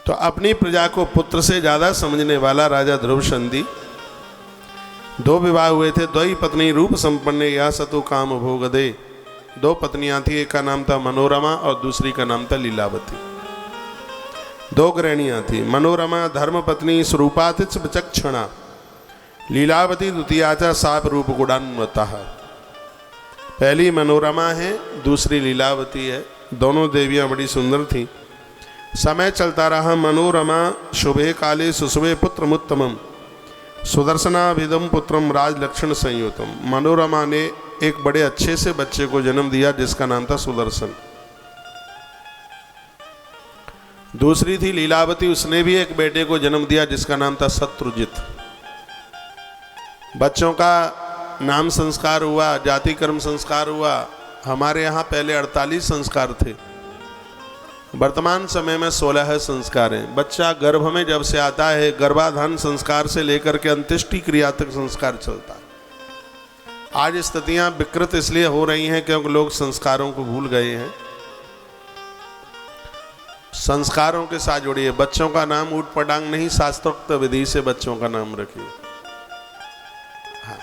तो अपनी प्रजा को पुत्र से ज़्यादा समझने वाला राजा ध्रुव संधि, 2 विवाह हुए थे। 2 ही पत्नी रूप संपन्न या सतु काम भोग दे। 2 पत्नियां थी, एक का नाम था मनोरमा और दूसरी का नाम था लीलावती। 2 गृहणियां थी। मनोरमा धर्म पत्नी स्वरूपातिच विचक्षणा, लीलावती द्वितीयाचा साप रूप गुणान्वता। पहली मनोरमा है, दूसरी लीलावती है। दोनों देवियां बड़ी सुंदर थीं। समय चलता रहा। मनोरमा शुभे काले सुशुभे पुत्रमुत्तमम सुदर्शनाभिदम पुत्रम राजलक्षण संयुतम। मनोरमा ने एक बड़े अच्छे से बच्चे को जन्म दिया जिसका नाम था सुदर्शन। दूसरी थी लीलावती, उसने भी एक बेटे को जन्म दिया जिसका नाम था शत्रुजित। बच्चों का नाम संस्कार हुआ, जाति कर्म संस्कार हुआ। हमारे यहाँ पहले 48 संस्कार थे, वर्तमान समय में 16 संस्कार हैं। बच्चा गर्भ में जब से आता है, गर्भाधान संस्कार से लेकर के अंत्येष्टि क्रिया तक संस्कार चलता है। आज स्थितियां विकृत इसलिए हो रही हैं क्योंकि लोग संस्कारों को भूल गए हैं। संस्कारों के साथ जोड़िए। बच्चों का नाम ऊट पटांग नहीं, शास्त्रोक्त विधि से बच्चों का नाम रखिए। हाँ,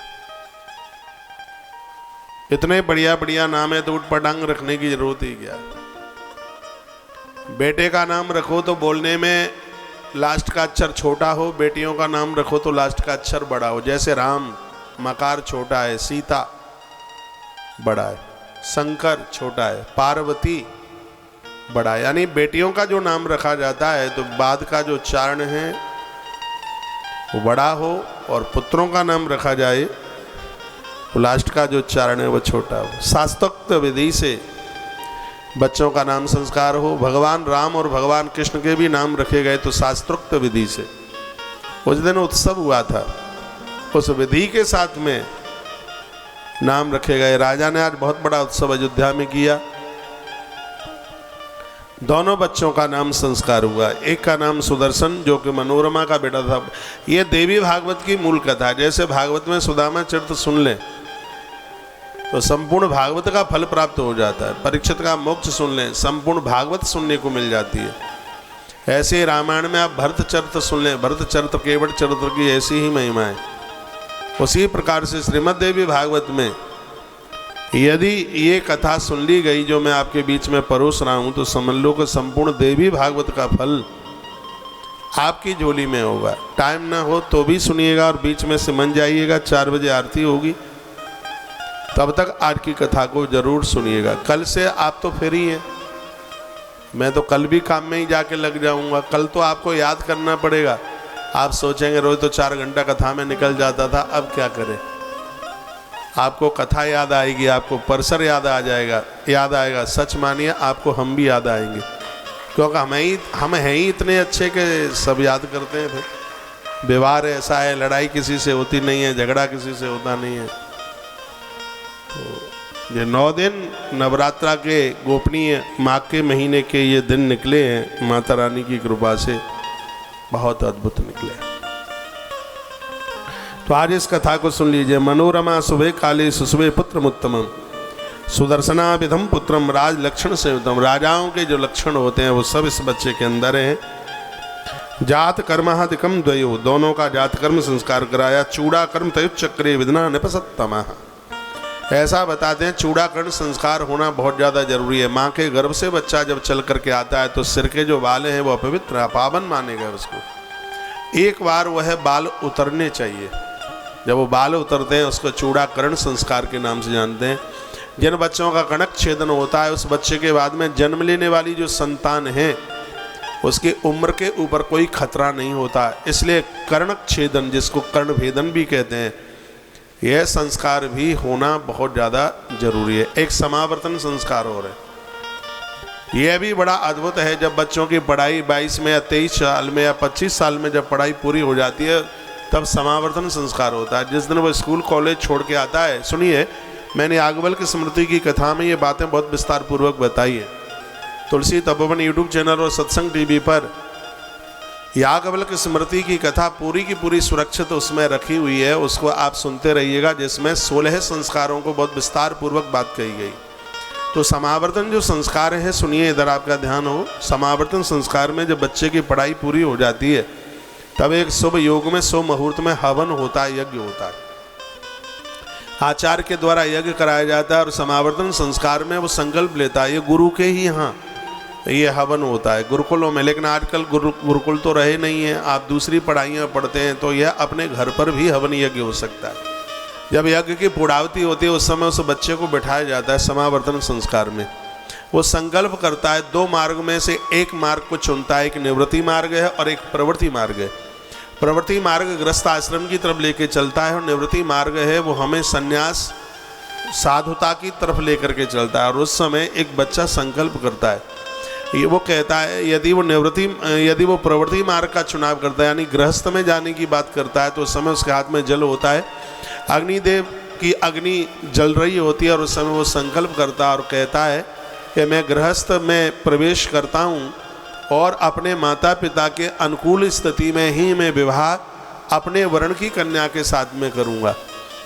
इतने बढ़िया बढ़िया नाम है तो ऊट पटांग रखने की जरूरत ही क्या है। बेटे का नाम रखो तो बोलने में लास्ट का अक्षर छोटा हो, बेटियों का नाम रखो तो लास्ट का अक्षर बड़ा हो। जैसे राम मकार छोटा है, सीता बड़ा है, शंकर छोटा है, पार्वती बड़ा है। यानी बेटियों का जो नाम रखा जाता है तो बाद का जो उच्चारण है वो बड़ा हो, और पुत्रों का नाम रखा जाए तो लास्ट का जो उच्चारण है वो छोटा हो। शास्त्रोक्त विधि से बच्चों का नाम संस्कार हो। भगवान राम और भगवान कृष्ण के भी नाम रखे गए तो शास्त्रोक्त विधि से। उस दिन उत्सव हुआ था, उस विधि के साथ में नाम रखे गए। राजा ने आज बहुत बड़ा उत्सव अयोध्या में किया। दोनों बच्चों का नाम संस्कार हुआ। एक का नाम सुदर्शन जो कि मनोरमा का बेटा था। ये देवी भागवत की मूल कथा। जैसे भागवत में सुदामा चरित्र सुन लें तो संपूर्ण भागवत का फल प्राप्त हो जाता है। परीक्षित का मोक्ष सुन लें, संपूर्ण भागवत सुनने को मिल जाती है। ऐसे रामायण में आप भरत चरित्र सुन लें, भरत चरित्र केवट चरित्र की ऐसी ही महिमा है। उसी प्रकार से श्रीमद् देवी भागवत में यदि ये कथा सुन ली गई जो मैं आपके बीच में परोस रहा हूँ तो समझ लो कि संपूर्ण देवी भागवत का फल आपकी झोली में होगा। टाइम ना हो तो भी सुनिएगा और बीच में से मन जाइएगा। 4 बजे आरती होगी, तब तक आज की कथा को जरूर सुनिएगा। कल से आप तो फ्री हैं, मैं तो कल भी काम में ही जाके लग जाऊंगा। कल तो आपको याद करना पड़ेगा। आप सोचेंगे रोज तो 4 घंटा कथा में निकल जाता था, अब क्या करें। आपको कथा याद आएगी, आपको परिसर याद आएगा। सच मानिए आपको हम भी याद आएंगे, क्योंकि हम हैं ही इतने अच्छे के सब याद करते हैं। फिर व्यवहार ऐसा है, लड़ाई किसी से होती नहीं है, झगड़ा किसी से होता नहीं है। तो ये 9 दिन नवरात्रा के गोपनीय माघ के महीने के ये दिन निकले हैं, माता रानी की कृपा से बहुत अद्भुत निकले। तो आज इस कथा को सुन लीजिए। मनोरमा शुभे काले सुशुभे पुत्रमुत्तमम सुदर्शनाभिधम पुत्रम राज लक्षण से उत्तम। राजाओं के जो लक्षण होते हैं वो सब इस बच्चे के अंदर हैं। जात कर्माधिकम द्वयो, दोनों का जात कर्म संस्कार कराया। चूड़ा कर्म तयुच्चक्रे विदना निपसत्तमा, ऐसा बताते हैं चूड़ाकर्ण संस्कार होना बहुत ज़्यादा जरूरी है। माँ के गर्भ से बच्चा जब चल करके आता है तो सिर के जो बाल हैं वो अपवित्र अपावन माने गए। उसको एक बार वह बाल उतरने चाहिए। जब वो बाल उतरते हैं उसको चूड़ाकर्ण संस्कार के नाम से जानते हैं। जिन बच्चों का कणक छेदन होता है उस बच्चे के बाद में जन्म लेने वाली जो संतान है उसकी उम्र के ऊपर कोई खतरा नहीं होता। इसलिए कर्णक छेदन, जिसको कर्ण भेदन भी कहते हैं, यह संस्कार भी होना बहुत ज़्यादा जरूरी है। एक समावर्तन संस्कार हो रहा है, यह भी बड़ा अद्भुत है। जब बच्चों की पढ़ाई 22 में या 23 साल में या 25 साल में जब पढ़ाई पूरी हो जाती है तब समावर्तन संस्कार होता है। जिस दिन वो स्कूल कॉलेज छोड़ के आता है, सुनिए मैंने याज्ञवल्क्य की स्मृति की कथा में ये बातें बहुत विस्तार पूर्वक बताई है। तुलसी तपोवन यूट्यूब चैनल और सत्संग टीवी पर याज्ञवल्क्य की स्मृति की कथा पूरी की पूरी सुरक्षित उसमें रखी हुई है, उसको आप सुनते रहिएगा, जिसमें 16 संस्कारों को बहुत विस्तार पूर्वक बात कही गई। तो समावर्तन जो संस्कार है, सुनिए इधर आपका ध्यान हो, समावर्तन संस्कार में जब बच्चे की पढ़ाई पूरी हो जाती है तब एक शुभ योग में शुभ मुहूर्त में हवन होता है, यज्ञ होता है, आचार्य के द्वारा यज्ञ कराया जाता है और समावर्तन संस्कार में वो संकल्प लेता है। ये गुरु के ही यहाँ ये हवन होता है गुरुकुलों में, लेकिन आजकल गुरुकुल तो रहे नहीं है, आप दूसरी पढ़ाइयाँ पढ़ते हैं तो यह अपने घर पर भी हवन यज्ञ हो सकता है। जब यज्ञ की पूर्णावती होती है उस समय उस बच्चे को बिठाया जाता है समावर्तन संस्कार में। वो संकल्प करता है, दो मार्ग में से एक मार्ग को चुनता है, एक निवृत्ति मार्ग है और एक प्रवृत्ति मार्ग है। प्रवृत्ति मार्ग गृहस्थ आश्रम की तरफ लेके चलता है और निवृत्ति मार्ग है वो हमें संन्यास साधुता की तरफ लेकर के चलता है। और उस समय एक बच्चा संकल्प करता है, ये वो कहता है यदि वो प्रवृत्ति मार्ग का चुनाव करता है यानी गृहस्थ में जाने की बात करता है तो उस समय उसके हाथ में जल होता है, अग्निदेव की अग्नि जल रही होती है और उस समय वो संकल्प करता है और कहता है कि मैं गृहस्थ में प्रवेश करता हूँ और अपने माता पिता के अनुकूल स्थिति में ही मैं विवाह अपने वर्ण की कन्या के साथ में करूँगा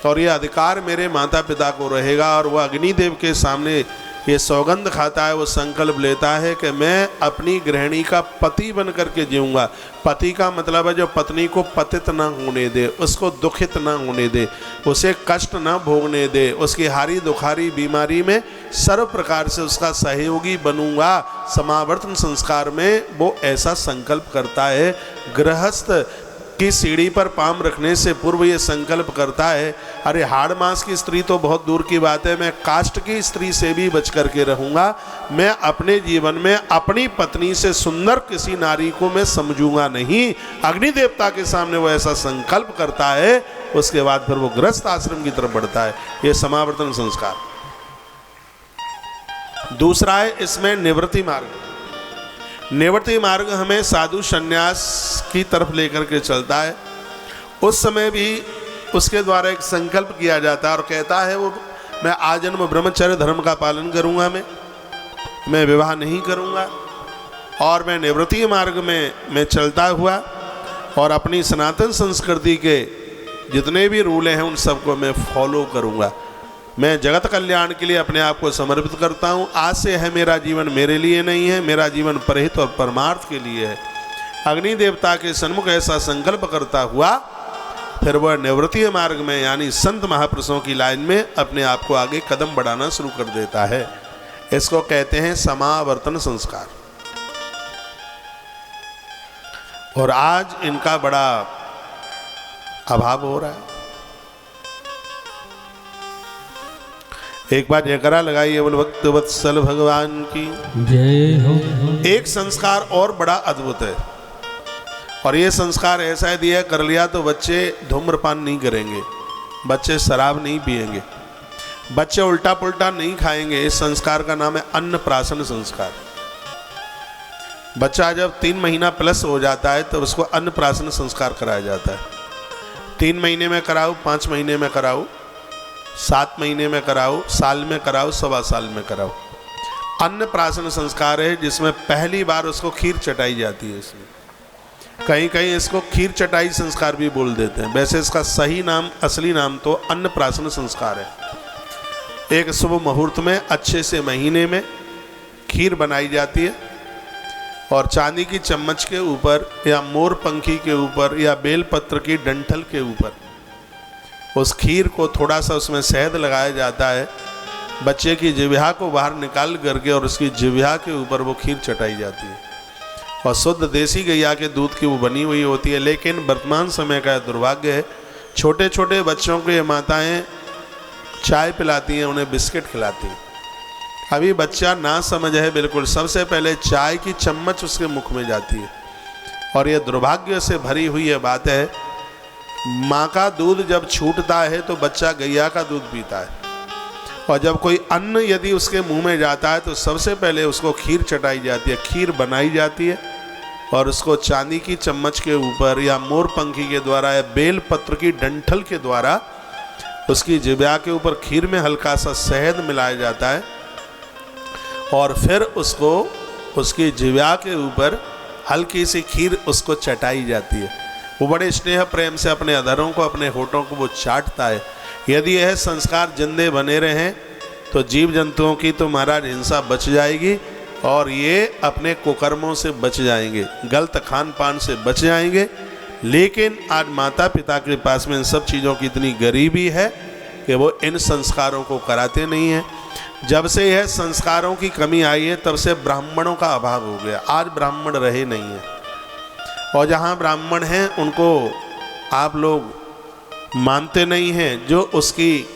और ये अधिकार मेरे माता पिता को रहेगा। और वह अग्निदेव के सामने ये सौगंध खाता है, वो संकल्प लेता है कि मैं अपनी गृहिणी का पति बन करके जीऊँगा। पति का मतलब है जो पत्नी को पतित ना होने दे, उसको दुखित ना होने दे, उसे कष्ट ना भोगने दे, उसकी हारी दुखारी बीमारी में सर्व प्रकार से उसका सहयोगी बनूंगा। समावर्तन संस्कार में वो ऐसा संकल्प करता है। गृहस्थ की सीढ़ी पर पांव रखने से पूर्व ये संकल्प करता है, अरे हाड़ मांस की स्त्री तो बहुत दूर की बात है, मैं काष्ठ की स्त्री से भी बच करके रहूँगा। मैं अपने जीवन में अपनी पत्नी से सुंदर किसी नारी को मैं समझूंगा नहीं। अग्नि देवता के सामने वो ऐसा संकल्प करता है, उसके बाद फिर वो गृहस्थ आश्रम की तरफ बढ़ता है। ये समावर्तन संस्कार। दूसरा है इसमें निवृत्ति मार्ग। निवृत्ति मार्ग हमें साधु संन्यास की तरफ लेकर के चलता है। उस समय भी उसके द्वारा एक संकल्प किया जाता है और कहता है वो मैं आजन्म ब्रह्मचर्य धर्म का पालन करूंगा, मैं विवाह नहीं करूंगा और मैं निवृत्ति मार्ग में मैं चलता हुआ और अपनी सनातन संस्कृति के जितने भी रूल हैं उन सबको मैं फॉलो करूंगा। मैं जगत कल्याण के लिए अपने आप को समर्पित करता हूँ। आज से है मेरा जीवन मेरे लिए नहीं है, मेरा जीवन परहित और परमार्थ के लिए है। अग्नि देवता के सन्मुख ऐसा संकल्प करता हुआ फिर वह निवृत्ति मार्ग में यानी संत महापुरुषों की लाइन में अपने आप को आगे कदम बढ़ाना शुरू कर देता है। इसको कहते हैं समावर्तन संस्कार। और आज इनका बड़ा अभाव हो रहा है। एक बार जयकारा लगाइए बोल भक्त वत्सल भगवान की जय हो। एक संस्कार और बड़ा अद्भुत है और ये संस्कार ऐसा है दिया कर लिया तो बच्चे धूम्रपान नहीं करेंगे, बच्चे शराब नहीं पिएंगे, बच्चे उल्टा पुल्टा नहीं खाएंगे। इस संस्कार का नाम है अन्नप्राशन संस्कार। बच्चा जब 3 महीना प्लस हो जाता है तो उसको अन्नप्राशन संस्कार कराया जाता है। 3 महीने में कराओ, 5 महीने में कराओ, 7 महीने में कराओ, साल में कराओ, 1.25 साल में कराओ। अन्नप्राशन संस्कार है जिसमें पहली बार उसको खीर चटाई जाती है। इसमें कहीं कहीं इसको खीर चटाई संस्कार भी बोल देते हैं, वैसे इसका सही नाम असली नाम तो अन्नप्राशन संस्कार है। एक शुभ मुहूर्त में अच्छे से महीने में खीर बनाई जाती है और चांदी की चम्मच के ऊपर या मोर पंखी के ऊपर या बेलपत्र की डंठल के ऊपर उस खीर को थोड़ा सा उसमें शहद लगाया जाता है। बच्चे की जिह्वा को बाहर निकाल करके और उसकी जिह्वा के ऊपर वो खीर चटाई जाती है और शुद्ध देसी गैया के दूध की वो बनी हुई होती है। लेकिन वर्तमान समय का दुर्भाग्य है, छोटे छोटे बच्चों को ये माताएं चाय पिलाती हैं, उन्हें बिस्किट खिलाती हैं। अभी बच्चा ना समझ है बिल्कुल, सबसे पहले चाय की चम्मच उसके मुख में जाती है और ये दुर्भाग्य से भरी हुई ये बात है। माँ का दूध जब छूटता है तो बच्चा गैया का दूध पीता है और जब कोई अन्न यदि उसके मुंह में जाता है तो सबसे पहले उसको खीर चटाई जाती है, खीर बनाई जाती है और उसको चांदी की चम्मच के ऊपर या मोर पंखी के द्वारा या बेल पत्र की डंठल के द्वारा उसकी जिह्वा के ऊपर खीर में हल्का सा शहद मिलाया जाता है और फिर उसको उसकी जिह्वा के ऊपर हल्की सी खीर उसको चटाई जाती है। वो बड़े स्नेह प्रेम से अपने अधरों को, अपने होठों को वो चाटता है। यदि यह संस्कार जिंदे बने रहें तो जीव जंतुओं की तो महाराज हिंसा बच जाएगी और ये अपने कुकर्मों से बच जाएंगे, गलत खान पान से बच जाएंगे। लेकिन आज माता पिता के पास में इन सब चीज़ों की इतनी गरीबी है कि वो इन संस्कारों को कराते नहीं हैं। जब से यह संस्कारों की कमी आई है तब से ब्राह्मणों का अभाव हो गया। आज ब्राह्मण रहे नहीं हैं, और जहाँ ब्राह्मण हैं उनको आप लोग मानते नहीं हैं। जो उसकी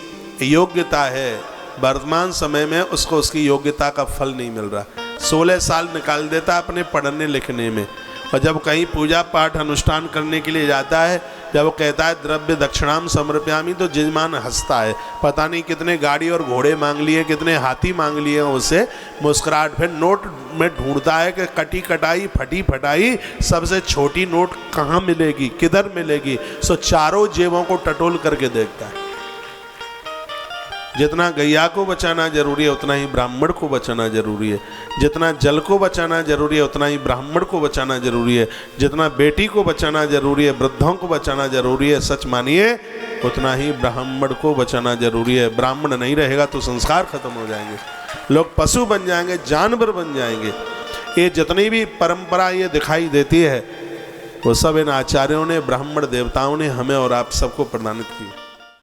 योग्यता है वर्तमान समय में उसको उसकी योग्यता का फल नहीं मिल रहा। 16 साल निकाल देता अपने पढ़ने लिखने में, और जब कहीं पूजा पाठ अनुष्ठान करने के लिए जाता है, जब वो कहता है द्रव्य दक्षिणाम समर्पयामि, तो जजमान हंसता है। पता नहीं कितने गाड़ी और घोड़े मांग लिए, कितने हाथी मांग लिए उससे, मुस्कुराहट। फिर नोट में ढूंढता है कि कटी कटाई फटी फटाई सबसे छोटी नोट कहाँ मिलेगी, किधर मिलेगी। सो चारों जेबों को टटोल करके देखता है। जितना गैया को बचाना जरूरी है उतना ही ब्राह्मण को बचाना जरूरी है। जितना जल को बचाना जरूरी है उतना ही ब्राह्मण को बचाना जरूरी है। जितना बेटी को बचाना जरूरी है, वृद्धों को बचाना जरूरी है, सच मानिए उतना ही ब्राह्मण को बचाना जरूरी है। ब्राह्मण नहीं रहेगा तो संस्कार खत्म हो जाएंगे, लोग पशु बन जाएंगे, जानवर बन जाएंगे। ये जितनी भी परंपरा ये दिखाई देती है वो सब इन आचार्यों ने, ब्राह्मण देवताओं ने हमें और आप सबको प्रदानित की।